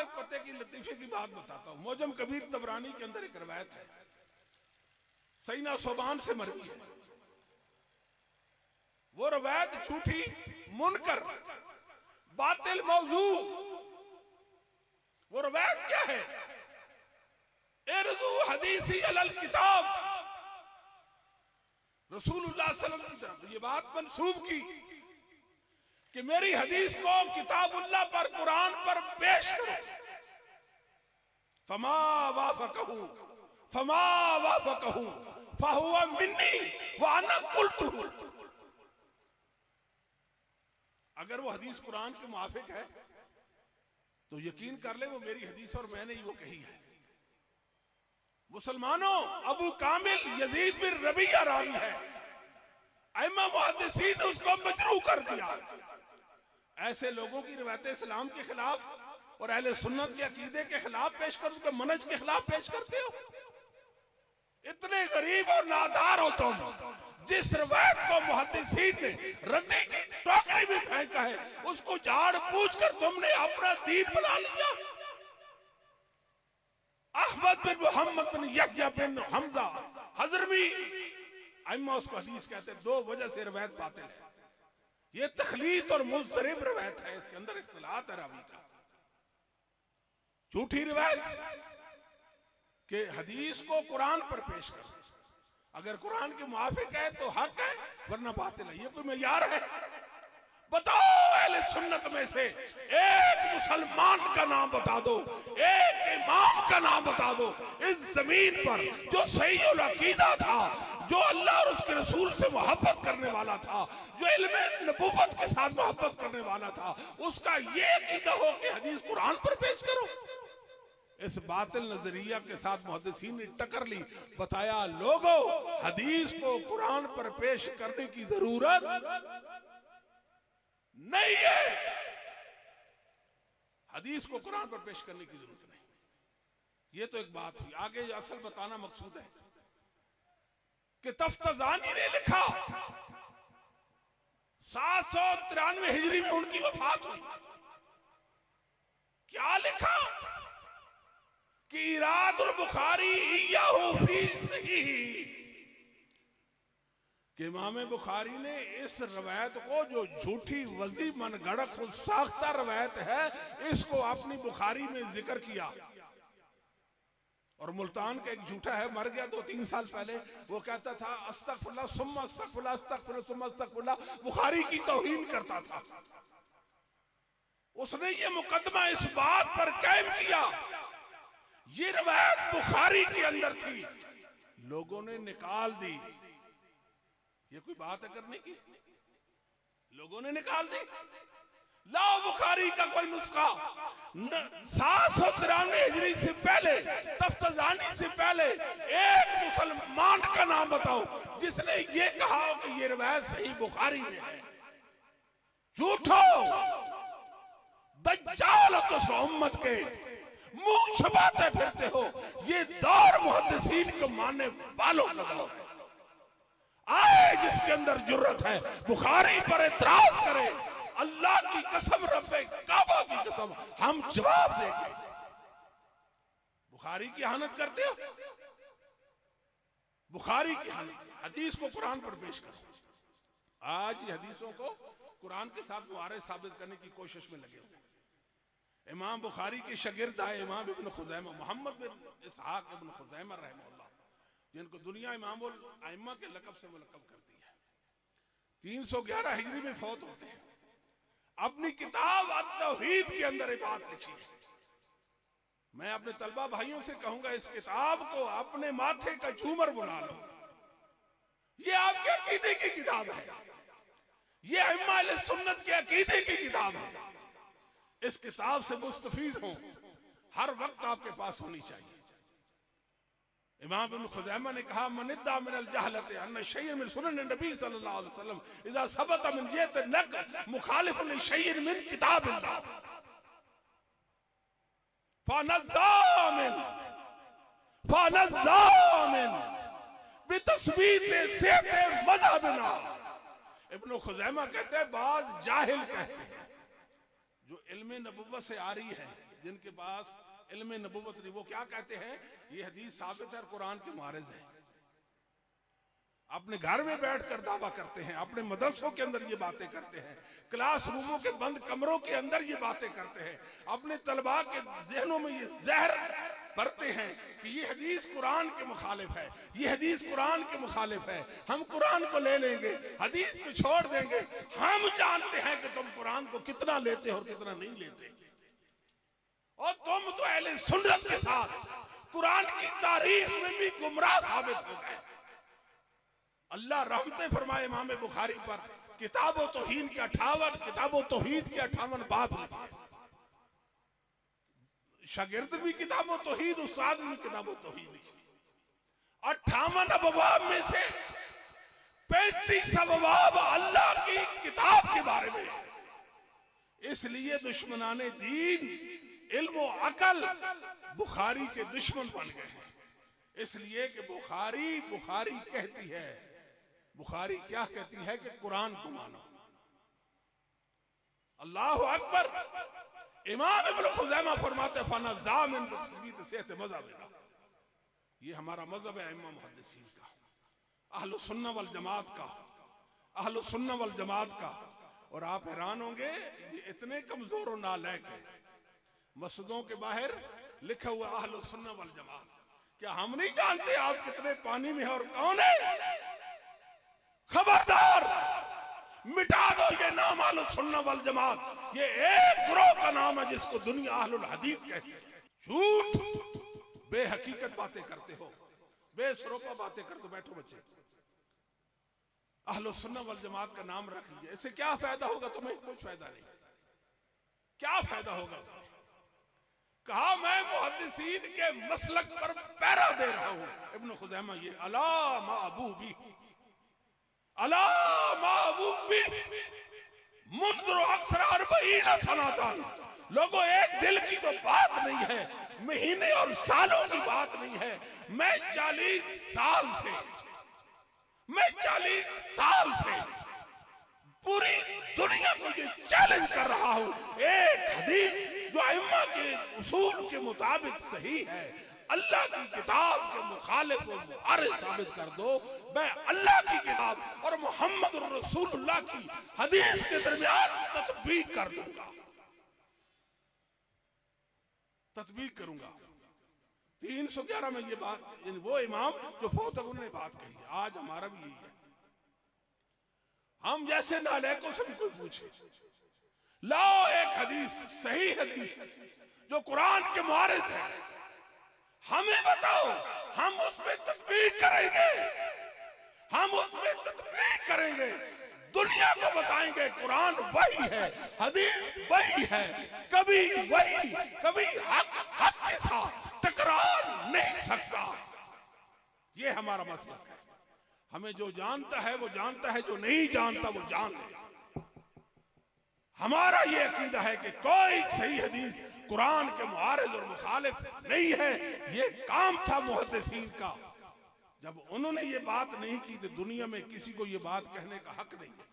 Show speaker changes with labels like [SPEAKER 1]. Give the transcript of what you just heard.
[SPEAKER 1] एक पते की लतीफे की बात बताता हूं। मोजम कबीर तबरानी के अंदर एक रवायत है, सईना सोबान से मरवी है। वो रवायत झूठी, मुनकर, बातिल मौजू। वो रवायत क्या है? इरजू हदीसी अलल किताब, रसूलुल्लाह सल्लल्लाहु अलैहि वसल्लम की तरफ ये बात मंसूब की कि मेरी हदीस को किताबुल्लाह पर, कुरान पर पेश करो। फमा वाफकहू फहुवा मिन्नी व अना कुल्तुहु। अगर वो हदीस कुरान के मुआफिक है तो यकीन कर ले वो मेरी हदीस और मैंने ही वो कही है। मुसलमानों, अबू कामिल यजीद बिन रबिया रावी है, अइम्मा मुहद्दिसीन ने उसको मजरूह कर दिया। ऐसे लोगों की रिवायत इस्लाम के खिलाफ और अहले सुन्नत के अकीदे के खिलाफ पेश कर, उसके मनहज के खिलाफ पेश करते हो। इतने गरीब और नादार हो तुम, जिस रिवायत को मुहद्दिसीन ने रद्दी की टोकरी में फेंका है, उसको झाड़ पूछ कर तुमने अपना दीन बना लिया। अहमद बिन मोहम्मद बिन यहया बिन हमजा हजरमी, अइम्मा उसको हदीस कहते हैं। दो वजह से रिवायत बातिल है। ये तखलीत और मुस्तरिब रिवायत है, इसके अंदर इख्तिलात है रावी का। झूठी रिवायत कि हदीस को कुरान पर पेश कर, अगर कुरान के मुआफिक है तो हक है, वरना बातिल है। ये कोई मेयार है? बताओ अहले सुन्नत में से एक मुसलमान का नाम बता दो, एक इमाम का नाम बता दो इस जमीन पर जो सही और अकीदा था, जो अल्लाह और उसके रसूल से मोहब्बत करने वाला था, जो इल्मे नबूवत के साथ मोहब्बत करने वाला था, उसका ये अकीदा हो कि हदीस कुरान पर पेश करो। इस बातिल नजरिया के साथ मुहद्दिसीन ने टक्कर ली। बताया लोगों, हदीस को कुरान पर पेश करने की जरूरत नहीं है। हदीस को कुरान पर पेश करने की जरूरत नहीं। ये तो एक बात हुई। आगे असल बताना मकसूद है कि तफ्ताजानी ने लिखा 793 हिजरी में उनकी वफात हुई। क्या लिखा कि इरादुल बुखारी इय्याहु फी सहीह, कि इमाम बुखारी ने इस रवायत को, जो झूठी वजी मनगढ़ खुद साख्ता रवायत है, इसको अपनी बुखारी में जिक्र किया। और मुल्तान का एक झूठा है, मर गया 2-3 साल पहले, वो कहता था अस्तगफिरुल्लाह सुम्मा अस्तगफिरुल्लाह अस्तगफिरुल्लाह सुम्मा अस्तगफिरुल्लाह, बुखारी की तौहीन करता था। उसने ये मुकदमा इस बात पर कायम किया, ये रवायत बुखारी के अंदर थी, लोगों ने निकाल दी। ये कोई बात है करने की? लोगों ने निकाल दी। लाओ बुखारी का कोई नुस्खा 793 हिजरी से पहले, तफ्ताजानी से पहले एक मुसलमान का नाम बताओ जिसने ये कहा कि ये रवायत सही बुखारी में है। झूठो, दज्जाल तो उम्मत के मुंह छुपाते फिरते हो। ये दौर मुहद्दिसीन को मानने वालों का दौर है। आए जिसके अंदर जुर्रत है बुखारी पर एतराज करे, अल्लाह की कसम, रब्बे काबा की कसम, हम जवाब देंगे। बुखारी की इहानत करते हो, बुखारी की इहानत, हदीस को कुरान पर पेश करो। आज हदीसों को कुरान के साथ मुआरज साबित करने की कोशिश में लगे हुए। इमाम बुखारी के शागिर्द आए इमाम इब्न खुज़ैमा, मोहम्मद बिन इसहाक इब्न खुज़ैमा रहमहुल्लाह, जिनको दुनिया इमामुल अइम्मा के लक़ब से मुलक़ब करती है। 311 हिजरी में फौत होते हैं। अपनी किताब अत-तौहीद के अंदर ये बात लिखी है। मैं अपने तलबा भाइयों से कहूंगा, इस किताब को अपने माथे का झूमर बना लो। ये आपके अकीदे की किताब है, ये अइम्मा अहले सुन्नत के अकीदे की किताब है। इस किताब से मुस्तफीद हो, हर वक्त आपके पास होनी चाहिए। इमाम इब्न खुज़ैमा ने कहा, मनिद्दा मिनल जहलति अन्ना शय'अन मिन सुनन नबी सल्लल्लाहु अलैहि वसल्लम इज़ा सबता मिन जिहत नक़ल मुखालिफुन लिशय'इन मिन किताबिल्लाह फनज़्ज़ामिन बितस्बीत सेहत मज़हबिना। इब्न खुज़ैमा कहते हैं, बाज जाहिल कहते हैं जो इल्म नबुव्वत से आ रही है, जिनके पास इल्म नबुव्वत नहीं, वो क्या कहते हैं ये हदीस साबित है और कुरान के मुआरिज है। अपने घर में बैठकर दावा करते हैं, अपने मदरसों के अंदर ये बातें करते हैं, क्लासरूमों के बंद कमरों के अंदर ये बातें करते हैं, अपने तलबा के जहनों में ये जहर भरते हैं कि ये हदीस कुरान के मुखालिफ है, ये हदीस कुरान के मुखालिफ है, हम कुरान को ले लेंगे, हदीस को छोड़ देंगे। हम जानते हैं कि तुम कुरान को कितना लेते हो और कितना नहीं लेते, और तुम तो अहले सुन्नत के साथ कुरान की तारीख में भी गुमराह साबित हो गए। अल्लाह रहमतें फरमाए इमाम बुखारी पर, किताबो तौहीद के 58 किताबो तौहीद के 58 बाब लिखे, शागिर्द भी किताबो तौहीद, उस्ताद भी किताबो तौहीद लिखी। 58 अबवाब में से 35 अबवाब अल्लाह की किताब के बारे में। इसलिए दुश्मनाने दीन इल्म व अकल बुखारी के दुश्मन बन गए हैं। इसलिए कि बुखारी कहती है, बुखारी क्या कहती है कि कुरान को मानो। अल्लाह अकबर। इमाम इब्न खुज़ैमा फरमाते फनज़ा मिन तस्बीत सेहत मज़हब, ये हमारा मजहब है इमाम मुहद्दिसीन का, अहलुस सुन्नह वल जमात का, अहलुस सुन्नह वल जमात का। और आप हैरान होंगे ये इतने कमजोर और नालायक है, मस्जिदों के बाहर लिखा हुआ अहलुस सुन्नह वल जमात। क्या हम नहीं जानते आप कितने पानी में और कौन है? खबरदार, मिटा दो ये नाम अहलुस सुन्नह वल जमात। ये एक ग्रोह का नाम है जिसको दुनिया अहलुल हदीस कहती है। झूठ, बेहकीकत बातें करते हो, बेसरोपा बातें करते हो। बैठो बच्चे, अहलुस सुन्नह वल जमात का नाम रख लीजिए, इससे क्या फायदा होगा तुम्हें? कुछ फायदा नहीं। क्या फायदा होगा? कहा मैं मुहद्दिसीन के मसलक पर पैरा दे रहा हूं। इब्न खुज़ैमा ये अला माबूबी, अला माबूबी मुंज़िर अक्सर 40 सनातन। लोगों, एक दिल की तो बात नहीं है, महीने और सालों की बात नहीं है। मैं 40 साल से पूरी दुनिया को ये चैलेंज कर रहा हूं, एक हदीस जो अइम्मा के उसूल के मुताबिक सही है, अल्लाह की किताब के मुखालिफ को मुआरिज साबित कर दो। मैं अल्लाह की किताब और मोहम्मद रसूलुल्लाह की हदीस के दरमियान तत्बीक कर दूंगा, तत्बीक करूंगा। 311 में ये बात, वो इमाम जो फौत है उन्होंने बात कही है। आज हमारा भी यही है। हम जैसे नालायकों से भी कोई पूछे, लाओ एक हदीस, सही हदीस जो कुरान के मुआरिज है, हमें बताओ, हम उसमें तत्बीक करेंगे, हम उसमें तत्बीक करेंगे। दुनिया को बताएंगे कुरान वही है, हदीस वही है, कभी वही कभी हक के साथ टकरार नहीं सकता। ये हमारा मसलक है। हमें जो जानता है वो जानता है, जो नहीं जानता वो जान ले। हमारा ये अकीदा है कि कोई सही हदीस कुरान के मुआरिज और मुखालिफ नहीं है। ये काम था मुहद्दिसीन का। जब उन्होंने ये बात नहीं की तो दुनिया में किसी को ये बात कहने का हक नहीं है।